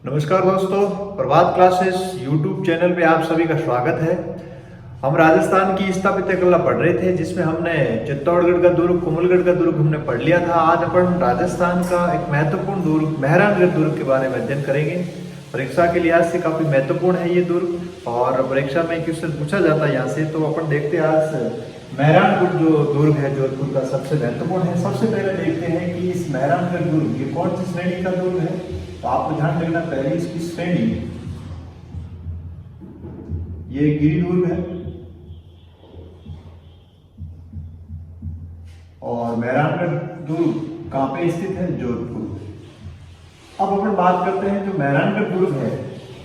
नमस्कार दोस्तों, प्रभात classes YouTube channel पे आप सभी का स्वागत है। हम राजस्थान की स्थापत्य कला पढ़ रहे थे, जिसमें हमने चित्तौड़गढ़ का दुर्ग, कुंभलगढ़ का दुर्ग हमने पढ़ लिया था। आज अपन राजस्थान का एक महत्वपूर्ण दुर्ग मेहरानगढ़ दुर्ग के बारे में अध्ययन करेंगे। परीक्षा के लिहाज से काफी महत्वपूर्ण है ये दुर्ग, और परीक्षा में क्वेश्चन पूछा जाता है यहाँ से। तो अपन देखते हैं आज मेहरानगढ़ जो दुर्ग है जोधपुर का सबसे महत्वपूर्ण है। सबसे पहले देखते हैं कि इस मेहरानगढ़ दुर्ग ये कौन सी श्रेणी का दुर्ग है। तो आपको ध्यान रखना, पहले इसकी श्रेणी, ये गिरि दुर्ग है और मेहरानगढ़ दुर्ग कहां पे स्थित है? जोधपुर। अब अपन बात करते हैं जो मेहरानगढ़ दुर्ग है,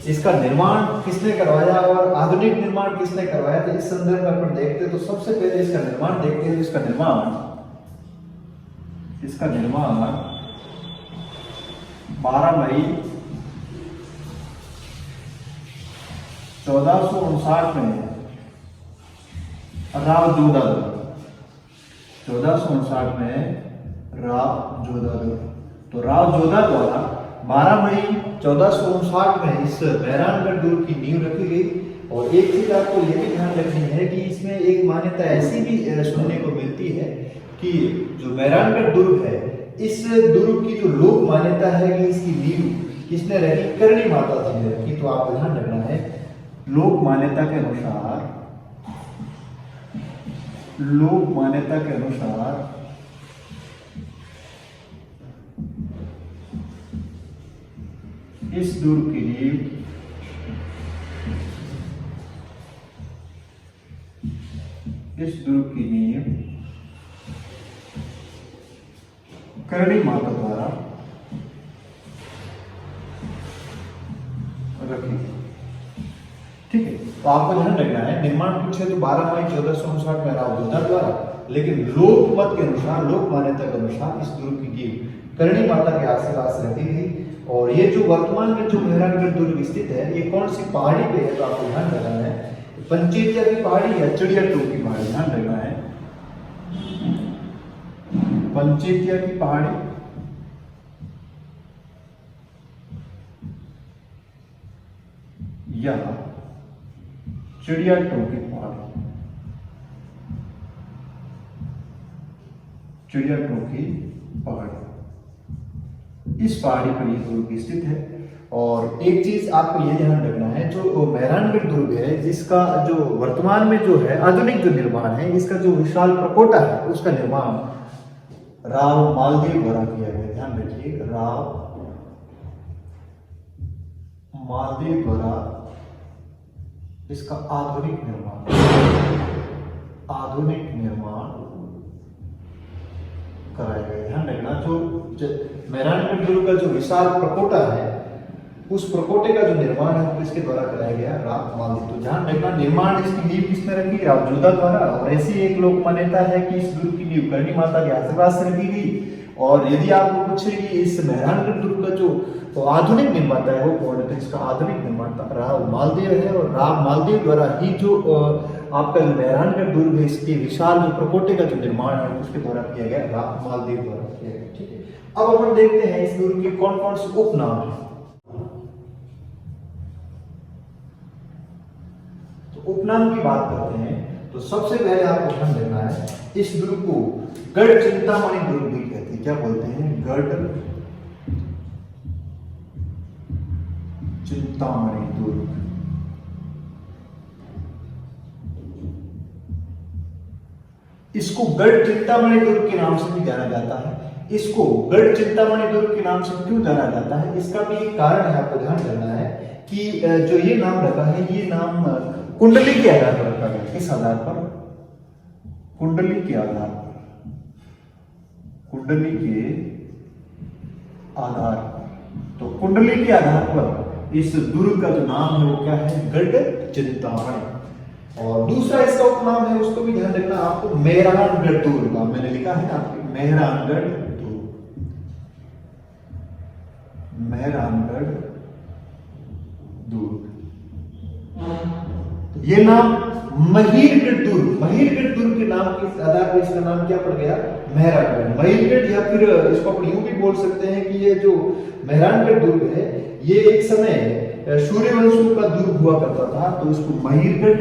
इसका निर्माण किसने करवाया और आधुनिक निर्माण किसने करवाया था, इस संदर्भ में अपन देखते हैं। तो सबसे पहले इसका निर्माण देखते हैं। इसका निर्माण 12 मई 1459 में राव जोधा द्वारा, 1459 में राव जोधा द्वारा, तो राव जोधा द्वारा 12 मई 1459 में इस मेहरानगढ़ दुर्ग की नींव रखी गई। और एक चीज आपको यह भी ध्यान रखनी है कि इसमें एक मान्यता ऐसी भी सुनने को मिलती है कि जो मेहरानगढ़ दुर्ग है, इस दुर्ग की जो लोक मान्यता है कि इसकी नींव किसने रखी? करणी माता जी ने रखी। तो आपको ध्यान रखना है, लोक मान्यता के अनुसार इस दुर्ग की नींव करणी माता द्वारा रखी। ठीक है, तो आपको ध्यान रखना है, निर्माण पूछे तो 12 मई 1459 में राव जोधा द्वारा, लेकिन लोक मत के अनुसार, लोक मान्यता के अनुसार इस दुर्ग की नींव करणी माता के आसपास रखी गई। और ये जो वर्तमान में जो मेहरानगढ़ दुर्ग स्थित है, ये कौन सी पहाड़ी पे है? तो आपको ध्यान रखना है, पंचेतिया की पहाड़ी या चिड़िया टोक की पहाड़ी। ध्यान रखना है, पंचेतिया की पहाड़ी या चिड़िया टोक की पहाड़ी, चिड़िया टोक की पहाड़ी, इस पहाड़ी पर ये दुर्ग स्थित है। और एक चीज आपको ये ध्यान रखना है, जो मेहरानगढ़ दुर्ग है, जिसका जो वर्तमान में जो है आधुनिक जो निर्माण है, इसका जो विशाल प्रकोटा है, उसका निर्माण राव मालदेव द्वारा किया गया। ध्यान रखिए, राव मालदेव द्वारा इसका आधुनिक निर्माण कराया गया। ध्यान रखना, जो मेहरानगढ़ दुर्ग का जो विशाल प्रकोटा है, उस प्रकोटे का जो निर्माण है वो इसके द्वारा कराया गया, राव मालदेव। तो ध्यान रखना, निर्माण इसकी नींव किसने रखी? राव जोधा द्वारा। और ऐसी एक लोक मान्यता है कि इस दुर्ग की नींव करणी माता के आसपास रखी गई। और यदि आपको पूछे कि इस मेहरानगढ़ दुर्ग का जो तो आधुनिक निर्माता है वो कौन है, तो इसका आधुनिक निर्माता राव मालदेव है। और राव मालदेव द्वारा ही जो आपका जो मेहरानगढ़ दुर्ग है, इसके विशाल जो प्रकोटे का जो निर्माण है उसके द्वारा किया गया, राव मालदेव द्वारा किया गया। ठीक है, अब अपन देखते हैं इस दुर्ग के कौन कौन से उपनाम है। तो उपनाम की बात करते हैं, तो सबसे पहले आपको ध्यान देना है, इस दुर्ग को गढ़ चिंतामणि दुर्ग भी कहते हैं। क्या बोलते हैं? गढ़ चिंतामणि दुर्ग। इसको गढ़ चिंतामणि दुर्ग के नाम से भी जाना जाता है। इसको गढ़ चिंतामणि दुर्ग के नाम से क्यों जाना जाता है, इसका भी एक कारण है, आपको ध्यान रखना है कि जो ये नाम रखा है, ये नाम कुंडली के आधार पर रखा गया। किस आधार पर? कुंडली के आधार पर, कुंडली के आधार पर। तो कुंडली के आधार पर इस दुर्ग का जो नाम है वो क्या है? गढ़ चिंतामणि। और दूसरा इसका उपनाम है, उसको भी ध्यान रखना आपको, मेहरानगढ़ दुर्ग। मैंने लिखा है आपके मेहरानगढ़ दुर्ग, मेहरानगढ़ दुर्ग। ये नाम महीरगढ़ दुर्ग के नाम के आधार पर इसका नाम क्या पड़ गया? मेहरानगढ़। महीरगढ़ यह फिर इसको अपन यूं भी बोल सकते हैं कि ये जो मेहरानगढ़ दुर्ग है ये एक समय सूर्यवंशियों का दुर्ग हुआ करता था, तो इसको महिरगढ़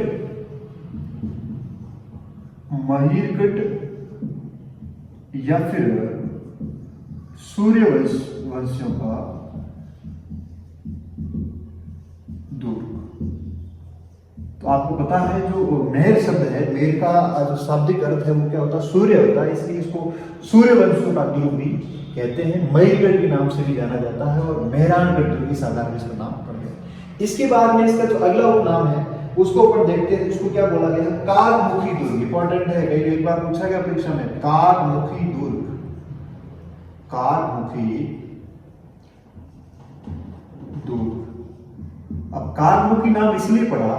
या फिर सूर्यवंशियों का दुर्ग। तो आपको पता है जो मेहर शब्द है, मेहर का जो शाब्दिक अर्थ है वो क्या होता है, सूर्य होता है, इसलिए इसको सूर्यवंशियों का दुर्ग भी कहते हैं। महिरगढ़ के नाम से भी जाना जाता है और मेहरानगढ़ दुर्ग इस आधार पर इसका नाम पड़ गया। इसके बाद में इसका जो अगला उपनाम है उसको अपन देखते हैं, उसको क्या बोला गया, काकमुखी दुर्ग। इंपॉर्टेंट है, कई एक बार पूछा गया परीक्षा में, काकमुखी दुर्ग, काकमुखी दुर्ग। अब काकमुखी नाम इसलिए पड़ा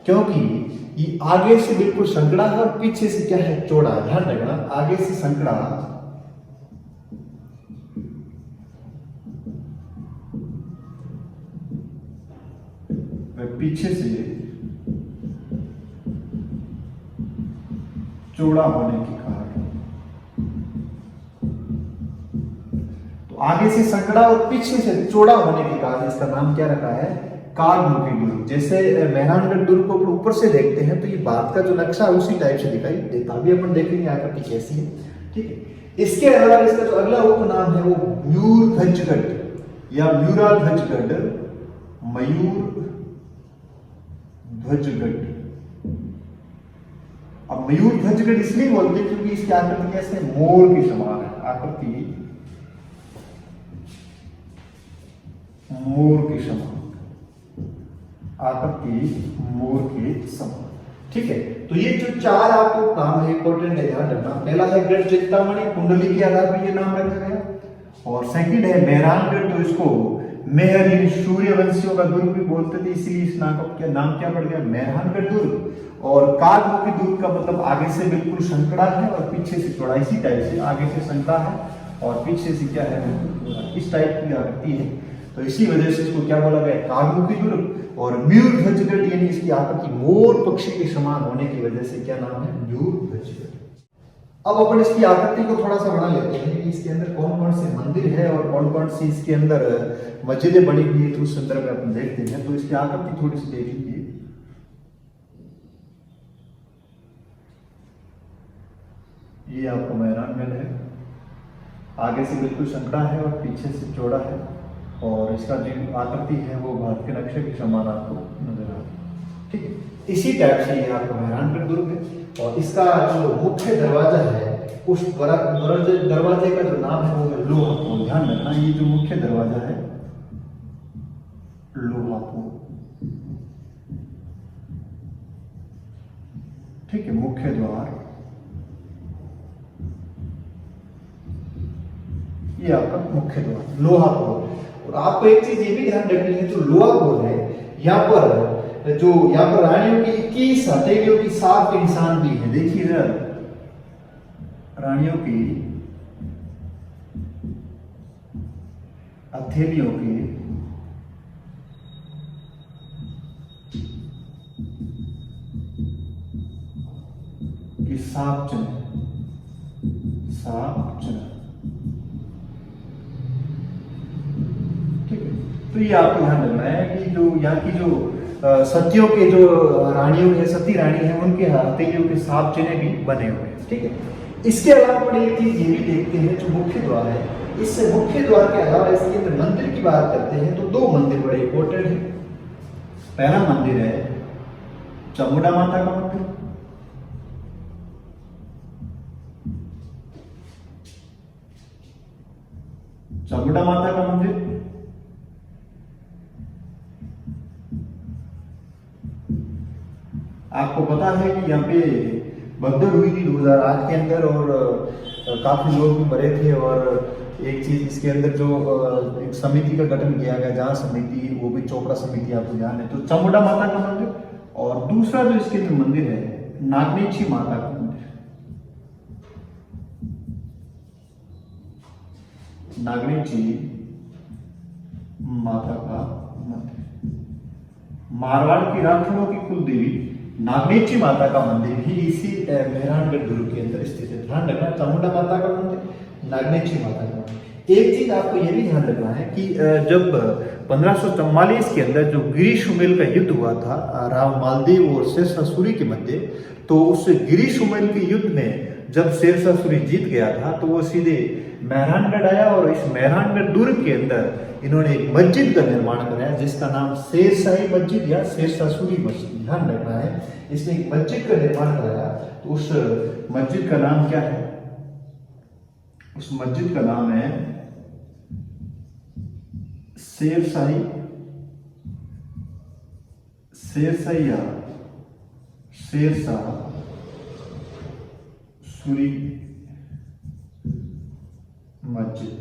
क्योंकि ये आगे से बिल्कुल संकड़ा है और पीछे से क्या है, चौड़ा है। ध्यान रखना, आगे से संकड़ा, पीछे से चौड़ा होने के कारण, तो आगे से संकड़ा और पीछे से चौड़ा होने के कारण इसका नाम क्या रखा है, काकमुखी दुर्ग। जैसे मेहरानगढ़ दुर्ग को ऊपर से देखते हैं तो ये भारत का जो नक्शा है उसी टाइप से दिखाई देता। अभी अपन देखेंगे आकृति कैसी है, ठीक है। इसके अलावा इसका जो अगला उपनाम है वो मयूरध्वजगढ़ या म्यूराध्वजगढ़, मयूरध्वजगढ़। अब मयूरध्वजगढ़ इसलिए बोलते हैं क्योंकि इसकी आकृति कैसे, मोर के समान है, आकृति मोर के समान, आकृति मोर के समान, ठीक है। तो ये जो चार आपको नाम है इंपॉर्टेंट है, ध्यान रखना। पहला है गढ़ चिंतामणि, कुंडली के आधार पर ये नाम रखा गया। और सेकंड है मेहरानगढ़, तो इसको मेहर यानी सूर्यवंशियों का दुर्ग भी बोलते थे, इसीलिए इस नाम क्या पड़ गया, मेहरानगढ़ दुर्ग। और काकमुखी दुर्ग का मतलब आगे से बिल्कुल संकड़ा है और पीछे से चौड़ा, इसी टाइप से आगे से संकड़ा है और पीछे से क्या है, इस टाइप की आकृति है, तो इसी वजह से इसको क्या बोला गया, काकमुखी दुर्ग। और मयूरध्वजगढ़ यानी इसकी आकृति मोर पक्षी के समान होने की वजह से क्या नाम है, मयूरध्वजगढ़। अब अपन इसकी आकृति को थोड़ा सा बना लेते हैं कि इसके अंदर कौन कौन से मंदिर है और कौन कौन सी इसके अंदर मस्जिदें बनी हुई है, तो उस संदर्भ में अपन देखते हैं। तो इसकी आकृति थोड़ी सी देख लीजिए। ये आपको मेहरानगढ़ है, आगे से बिल्कुल संकड़ा है और पीछे से चौड़ा है, और इसका जो आकृति है वो भारत के नक्शे के समान आपको नजर आ रहा है, ठीक है। इसी टाइप से ये आपका मेहरानगढ़ दुर्ग है। और इसका जो मुख्य दरवाजा है उस दरवाजे का जो नाम है वो है लोहापुर। ध्यान रखना, ये जो मुख्य दरवाजा है लोहापुर, ठीक है, मुख्य द्वार, ये आपका मुख्य द्वार लोहापुर। और आपको एक चीज ये भी ध्यान रखनी है, जो लोहापुर है यहाँ पर रानियों की 21 हथेलियों की सांप के निशान भी है। देखिए जरा, रानियों की हथेलियों की सांप चिन्ह, ठीक है। तो ये आपको ध्यान रखना है कि जो यहाँ की जो सतियों के जो रानियों है, सती रानी है, उनके हथेलियों के सांप चिन्ह भी बने हुए हैं, ठीक है। इसके अलावा अपन एक चीज ये भी देखते हैं, जो मुख्य द्वार है, इस मुख्य द्वार के अलावा इसके अंदर मंदिर की बात करते हैं तो दो मंदिर बड़े इंपॉर्टेंट है। पहला मंदिर है चामुंडा माता का मंदिर, चामुंडा माता का मंदिर। आपको पता है कि यहाँ पे भगदड़ हुई थी 2008 के अंदर और काफी लोग भी मरे थे। और एक चीज इसके अंदर जो एक समिति का गठन किया गया, जहाँ समिति, वो भी चोपड़ा समिति, आपको ध्यान है। तो चामुंडा माता का मंदिर, और दूसरा जो इसके अंदर मंदिर है नागनेची माता का मंदिर, नागनेची माता का मंदिर। मारवाड़ की राठौड़ों की कुल देवी नागनेची माता का मंदिर भी इसी मेहरानगढ़ दुर्ग के अंदर स्थित है। ध्यान रखना, चामुंडा माता का मंदिर, नागनेची माता निर्माण। एक चीज आपको यह भी ध्यान रखना है कि जब 1544 के अंदर जो गिरी शुमेल का युद्ध हुआ था राव मालदेव और शेरशाह सूरी के मध्य, तो उस गिरी शुमेल के युद्ध में जब शेरशाह सूरी जीत गया था तो वो सीधे मेहरानगढ़ आया और इस मेहरानगढ़ दुर्ग के अंदर इन्होंने एक मस्जिद का निर्माण कराया जिसका नाम शेरशाही मस्जिद या शेरशाह सूरी मस्जिद, ध्यान रखना है। इसने एक मस्जिद का निर्माण कराया, तो उस मस्जिद का नाम क्या है? उस मस्जिद का नाम है शेरशाही या शेरशाह सूरी मस्जिद।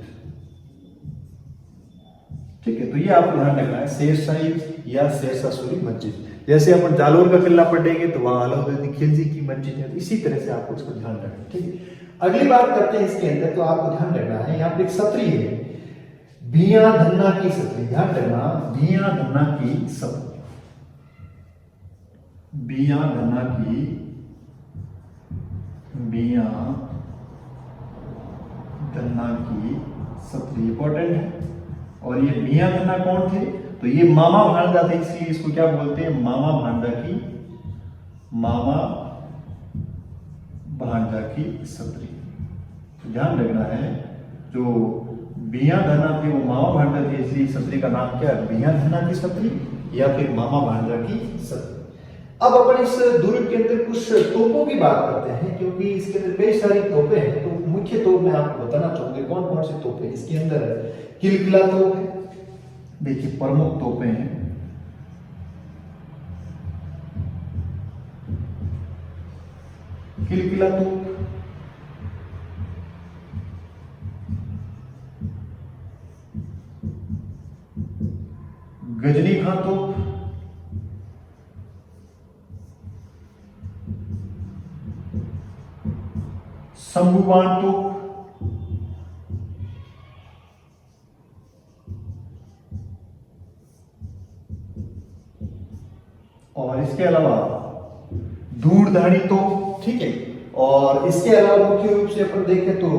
ठीक है, तो ये आपको ध्यान रखना है, शेरशाही या शेरशाह सूरी मस्जिद। जैसे अपन जालोर का किला पढ़ेंगे तो वहां अलाउद्दीन खिलजी की मस्जिद है, तो इसी तरह से आपको इसको ध्यान रखना है। ठीक है, अगली बात करते हैं इसके अंदर, तो आपको ध्यान रखना है यहाँ पे एक सत्री है, भिया धन्ना की सत्री, ध्यान रखना, भिया धन्ना की सत्री, भिया धन्ना की, भिया धन्ना की सत्री इंपॉर्टेंट है। और ये भिया धन्ना कौन थे? तो ये मामा भांजा थे, इसलिए इसको क्या बोलते हैं? मामा भांजा की, मामा भांजा की सत्री। तो ध्यान रखना है, जो भिया धन्ना थे वो मामा भांजा थे, इसलिए सत्री का नाम क्या है? भिया धन्ना की सत्री या फिर मामा भांजा की सत्री। अब अपन इस दुर्ग के अंदर कुछ तोपों की बात करते हैं, क्योंकि इसके अंदर कई सारी तोपें हैं। तो मुख्य तोप मैं आपको बताना चाहूंगा कौन कौन सी तोपें इसके अंदर है। किलकिला तोप है, देखिए प्रमुख तोपें हैं। किलकिला तोप, गजनी खां तोप, शंभुबाण तोप, और इसके अलावा धूड़धाड़ी तोप। ठीक है, और इसके अलावा मुख्य रूप से अपन देखें तो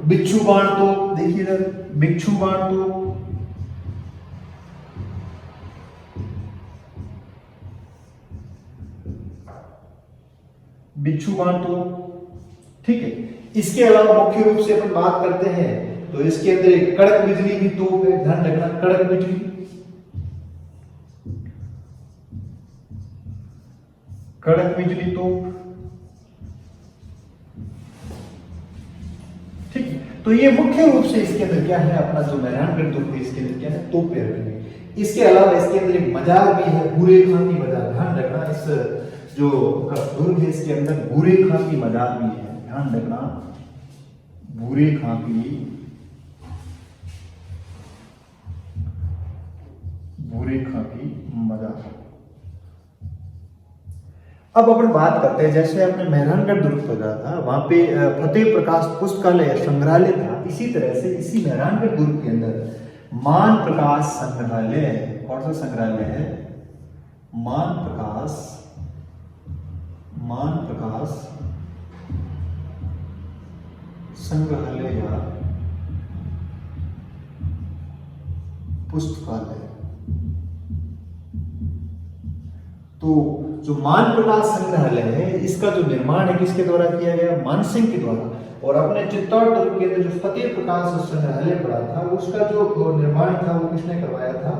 बिच्छू बाण तोप, देखिए इधर बिच्छू बाण तोप, बिच्छू बाण तोप। ठीक है, इसके अलावा मुख्य रूप से अपन बात करते हैं तो इसके अंदर एक कड़क बिजली की तोप है, ध्यान रखना, कड़क बिजली, कड़क बिजली तोप। ठीक है, तो ये मुख्य रूप से इसके अंदर क्या है, अपना जो मेहरानगढ़ दुर्ग है इसके अंदर क्या है, तोपें रखी हुई। इसके अलावा इसके अंदर एक मजार भी है, भूरे खां की मजार, ध्यान रखना, इस जो दुर्ग है इसके अंदर भूरे खां की मजार भी है, ध्यान रखना, भूरे खां की, भूरे खां की मजार। अब अपन बात करते हैं, जैसे आपने मेहरानगढ़ दुर्ग पढ़ा था, वहां पे फतेह प्रकाश पुस्तकालय संग्रहालय था, इसी तरह से इसी मेहरानगढ़ दुर्ग के अंदर मान प्रकाश संग्रहालय, कौन सा संग्रहालय है? मान प्रकाश संग्रहालय या पुस्तकालय। तो जो मान प्रकाश संग्रहालय है इसका जो निर्माण है किसके द्वारा किया गया? मानसिंह के द्वारा। और अपने चित्तौड़ दुर्ग के अंदर जो फतेह प्रकाश संग्रहालय पड़ा था उसका जो निर्माण था वो किसने करवाया था?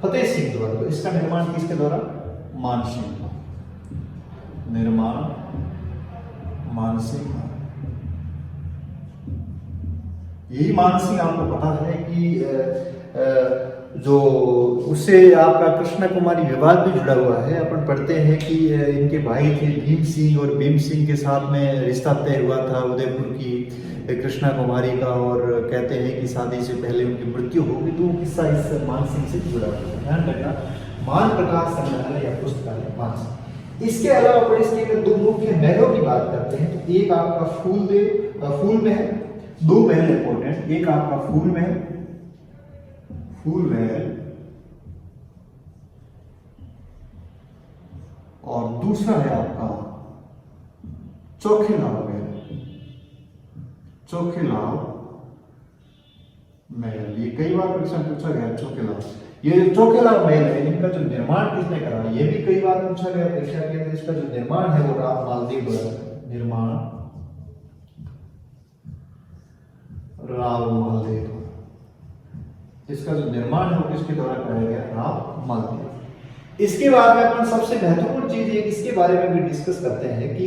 फतेह सिंह द्वारा। तो इसका निर्माण किसके द्वारा? मानसिंह का निर्माण, मानसिंह। यही मानसिंह आपको पता है कि जो उससे आपका कृष्णा कुमारी विवाद भी जुड़ा हुआ है। अपन पढ़ते हैं कि इनके भाई थे भीम सिंह, और भीम सिंह के साथ में रिश्ता तय हुआ था उदयपुर की कृष्णा कुमारी का, और कहते हैं कि शादी से पहले उनकी मृत्यु होगी। तो किस्सा इस मानसिंह से जुड़ा हुआ है, ध्यान रखना। मान प्रकाश संग्रहालय या पुस्तकालय मानसिंह। इसके अलावा अपन इसके दो मुख्य महलों की बात करते हैं। तो एक आपका फूल महल, दो महल इंपॉर्टेंट, एक आपका फूल महल और दूसरा है आपका चौखेलाव महल, चौखेलाव महल, ये कई बार प्रश्न पूछा गया चौकेला। ये जो चौकेला महल है इनका जो निर्माण किसने करा, ये भी कई बार पूछा गया परीक्षा के अंदर। इसका जो निर्माण है वो राव मालदेव द्वारा, निर्माण राव मालदेव, इसका जो निर्माण है वो किसके द्वारा कराया गया, राव मालदेव। इसके बाद में अपन सबसे महत्वपूर्ण चीज एक इसके बारे में भी डिस्कस करते हैं कि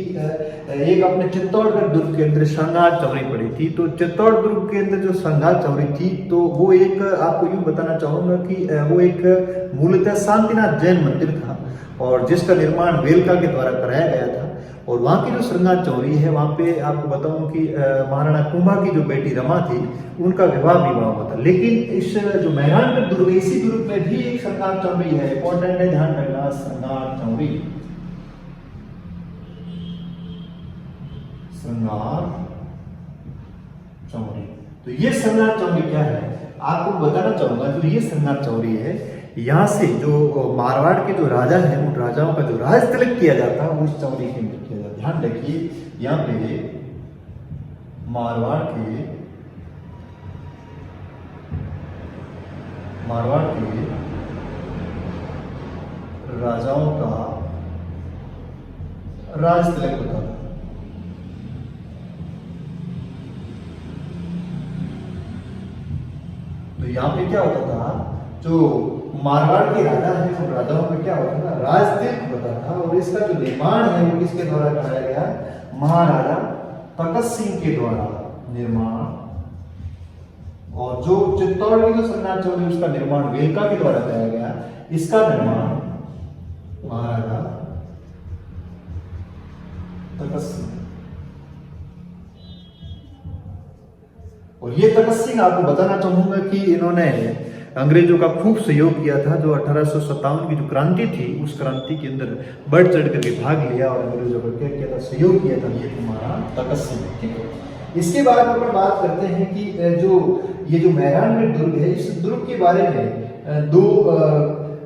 एक अपने चित्तौड़गढ़ दुर्ग के अंदर श्रृंगार चौरी पड़ी थी। तो चित्तौड़ दुर्ग के अंदर जो श्रृंगार चौरी थी तो वो एक, आपको यूं बताना चाहूंगा कि वो एक मूलतः शांतिनाथ जैन मंदिर था और जिसका निर्माण वेलका के द्वारा कराया गया था। और वहाँ की जो श्रृंगार चौरी है वहाँ पे आपको बताऊं कि महाराणा कुंभा की जो बेटी रमा थी उनका विवाह हुआ था। लेकिन इस जो मेहरानगढ़ दुर्ग, इसी दुर्ग में भी एक श्रृंगार चौरी है, इंपॉर्टेंट है, ध्यान रखना, श्रृंगार चौरी, श्रृंगार चौरी। तो ये श्रृंगार चौरी क्या है आपको बताना चाहूंगा। जो ये श्रृंगार चौरी है, यहाँ से जो मारवाड़ के जो राजा है उन राजाओं का जो राज तिलक किया जाता है वो इस चौरी के अंदर किया जाता है। ध्यान रखिए, यहाँ पे मारवाड़ के राजाओं का राज तिलक होता था। तो यहाँ पे क्या होता था, जो मारवाड़ के राजा है उन राजाओं में क्या होता था, राज तिलक होता था। और इसका जो निर्माण है वो किसके द्वारा कराया गया, महाराजा तखत सिंह के द्वारा निर्माण। और जो चित्तौड़ की जो श्रृंगार चौरी उसका निर्माण वेलका के द्वारा कराया गया, इसका निर्माण महाराजा तखत सिंह। और ये तखत सिंह आपको बताना चाहूंगा कि इन्होंने अंग्रेजों का खूब सहयोग किया था। जो 1857 की जो क्रांति थी उस क्रांति के अंदर बढ़ चढ़ करके भाग लिया और अंग्रेजों का क्या किया था, सहयोग किया था ये तुम्हारा तखत सिंह। इसके बाद अपन बात करते हैं कि ये जो मेहरानगढ़ दुर्ग है, इस दुर्ग के बारे में दो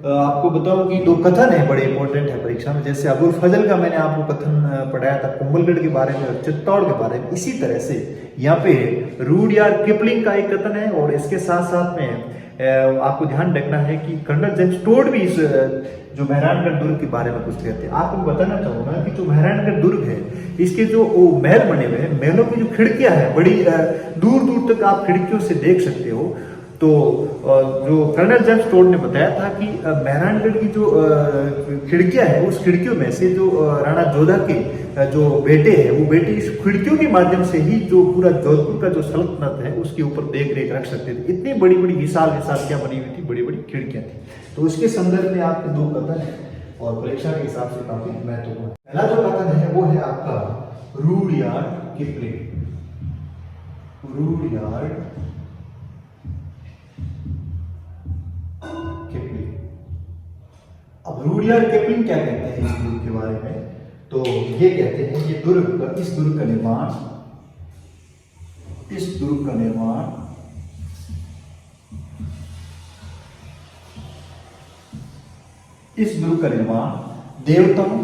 आपको बताऊं कि दो कथन है बड़े इंपॉर्टेंट है परीक्षा में। जैसे अबुल फजल का मैंने आपको कथन पढ़ाया था कुंभलगढ़ के बारे में और चित्तौड़ के बारे में, इसी तरह से यहाँ पे रूडयार्ड किपलिंग का एक कथन है। और इसके साथ साथ में आपको ध्यान रखना है कि कर्नल जेम्स टोड भी इस जो मेहरानगढ़ दुर्ग के बारे में कुछ कहते हैं। आपको बताना चाहूंगा कि जो मेहरानगढ़ दुर्ग है इसके जो महल बने हुए हैं, महलों की जो खिड़कियां हैं बड़ी दूर दूर तक आप खिड़कियों से देख सकते हो। तो जो कर्नल जेम्स टोड ने बताया था कि मेहरानगढ़ की जो खिड़कियां हैं उस खिड़कियों में से जो राणा जोधा के जो बेटे हैं वो बेटे इस खिड़कियों के माध्यम से ही जो पूरा जोधपुर का जो सल्तनत है उसके ऊपर देख रेख रख सकते थे। इतनी बड़ी बड़ी विशाल क्या बनी हुई थी, बड़ी बड़ी खिड़कियां थी। तो उसके संदर्भ में आपके दो कथन है और परीक्षा के हिसाब से काफी महत्वपूर्ण। पहला जो कथन है वो है आपका रूडयार्ड किपलिंग। अब रूडयार्ड किपलिंग क्या कहते हैं इस दुर्ग के बारे में, तो ये कहते हैं कि इस दुर्ग का निर्माण देवताओं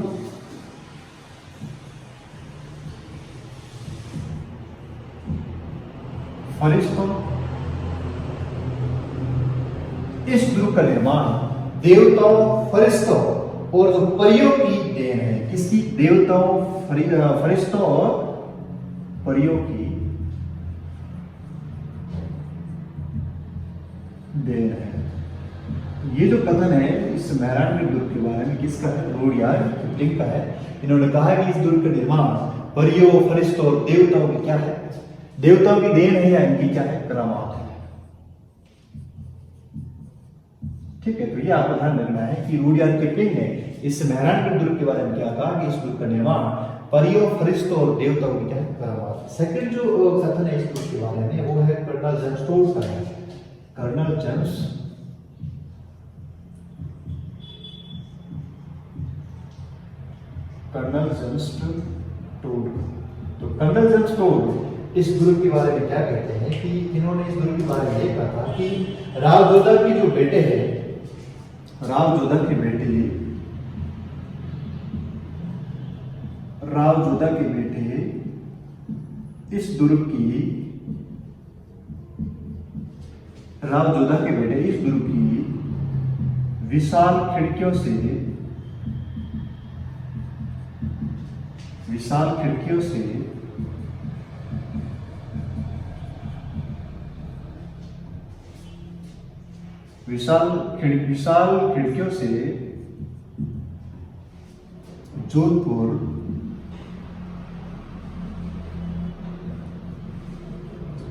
फरिश्तों, इस दुर्ग का निर्माण देवताओं फरिश्तों और जो परियों की देन है। किसकी? देवताओं फरिश्तों और परियों की देन है। ये जो कथन है इस मेहरानगढ़ दुर्ग के बारे में किसका है? रूडयार्ड किपलिंग का है। इन्होंने कहा कि इस दुर्ग का निर्माण परियों फरिश्तों और देवताओं की क्या है, देवताओं की देन है या इनकी क्या है, करामात है। ठीक है, तो ये आपको ध्यान रखना है कि रूडयार्ड किपलिंग ने इस मेहरानगढ़ दुर्ग के बारे में क्या कहा कि इस दुर्ग का निर्माण परियों फरिश्तों और देवताओं की क्या है, करामात। सेकंड जो कथन है इस दुर्ग के बारे में वो है कर्नल जेम्स टोड का है। Colonel James Tod. तो कर्नल जेम्स टोड इस दुर्ग के बारे में क्या कहते हैं कि इन्होंने इस दुर्ग के बारे में ये कहा था कि राव जोधा की जो बेटे हैं, राव जोधा के बेटे इस दुर्ग की राव जोधा के बेटे इस दुर्ग की विशाल खिड़कियों से विशाल खिड़कियों से जोधपुर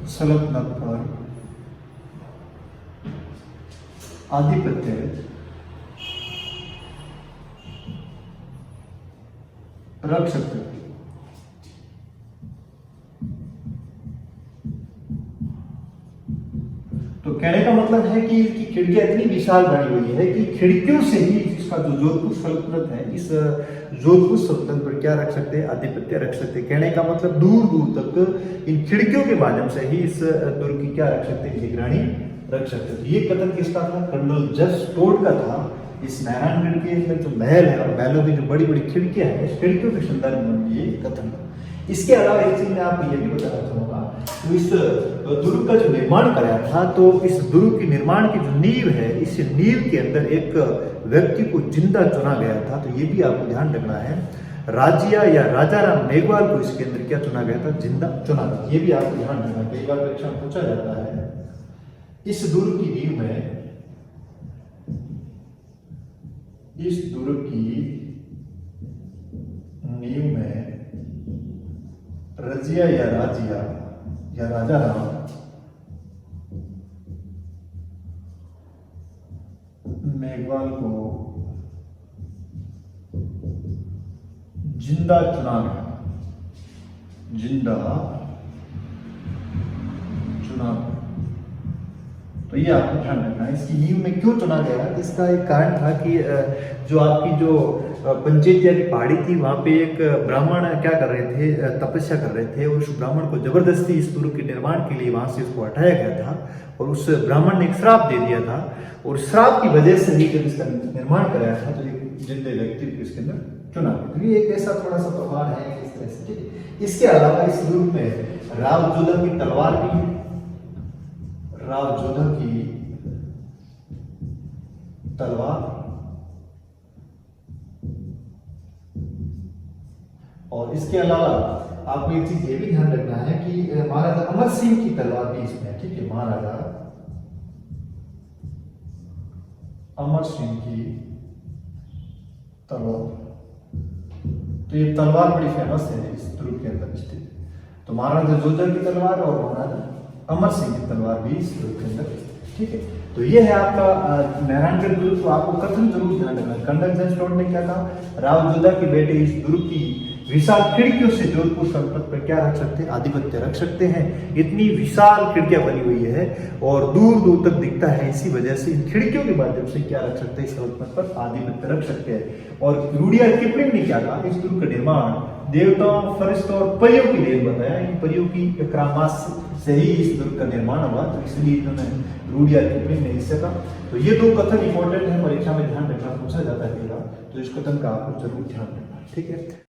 सल्तनत पर आधिपत्य रख सकते थे। तो कहने का मतलब है कि इसकी खिड़कियां इतनी विशाल बनी हुई है कि खिड़कियों से ही इसका जो जोधपुर सल्तनत है, इस जोधपुर सल्तनत पर क्या रख सकते हैं, आधिपत्य रख सकते हैं। कहने का मतलब दूर दूर तक इन खिड़कियों के माध्यम से ही इस दुर्ग की क्या रख सकते हैं, निगरानी रख सकते थे। ये कथन किसका था? कर्नल जस टोड का था। इस नारायणगढ़ के अंदर जो महल है और महलों की जो बड़ी बड़ी खिड़कियां हैं, इस खिड़कियों के संदर्भ में ये कथन। इसके अलावा एक चीज मैं आपको ये भी बताना चाहूंगा, तो इस दुर्ग का जो निर्माण कराया था, तो इस दुर्ग के निर्माण की जो नींव है, इस नींव के अंदर एक व्यक्ति को जिंदा चुना गया था। तो ये भी आपको ध्यान रखना है, राजिया या राजाराम मेघवाल को इसके अंदर क्या चुना गया था, जिंदा चुना गया। ये भी आपको ध्यान रखना, कई बार परीक्षा में पूछा जाता है। इस दुर्ग की नींव में, इस दुर्ग की नींव में रजिया या राजिया या राजाराम मेघवाल को जिंदा चुना गया, जिंदा चुना गया। तो ये आपको ध्यान रखना है। इसकी नींव में क्यों चुना गया? इसका एक कारण था कि जो आपकी जो पंचेतिया की पहाड़ी थी, वहां पे एक ब्राह्मण क्या कर रहे थे, तपस्या कर रहे थे, और उस ब्राह्मण को जबरदस्ती इस दुर्ग के निर्माण के लिए वहां से उसको हटाया गया था, और उस ब्राह्मण ने एक श्राप दे दिया था, और श्राप की वजह से ही जब इसका निर्माण कराया था, तो एक जिंदे व्यक्ति को इसके अंदर चुना गया। तो ये एक ऐसा थोड़ा सा प्रभाव है इस तरह से। इसके अलावा इस दुर्ग में राव जोधा की तलवार भी है, राव जोधा की तलवार, और इसके अलावा आपको एक चीज ये भी ध्यान रखना है कि महाराजा अमर सिंह की तलवार भी इसमें है। ठीक है, महाराजा अमर सिंह की तलवार, तो ये तलवार बड़ी फेमस है इस दुर्ग के अंदर स्थित। तो महाराजा जोधा की तलवार और महाराजा अमर सिंह की तलवार भी इस दुर्ग के अंदर। ठीक है, तो ये है आपका नारायणगढ़ दुर्ग। तो आपको कथन जरूर ध्यान रखना। कर्नल जस टोड ने क्या कहा? राव जोधा के बेटे इस दुर्ग की विशाल खिड़कियों से जोधपुर सल्तनत पर क्या रख सकते हैं, आधिपत्य रख सकते हैं। इतनी विशाल खिड़कियां बनी हुई है और दूर दूर तक दिखता है, इसी वजह से इन खिड़कियों के माध्यम से क्या रख सकते हैं, सल्तनत पर आधिपत्य रख सकते हैं। और रुडियार्ड किपलिंग ने क्या कहा? इस दुर्ग का निर्माण देवताओं, फरिश्तों और परियों की देन बताया। इन परियों की करामात से ही इस दुर्ग का निर्माण हुआ, तो इसलिए इन्होंने रुडियार्ड किपलिंग ने इससे कहा। तो ये दो कथन इंपॉर्टेंट है, परीक्षा में ध्यान रखना, पूछा जाता है। तो इस कथन का आपको जरूर ध्यान रखना। ठीक है।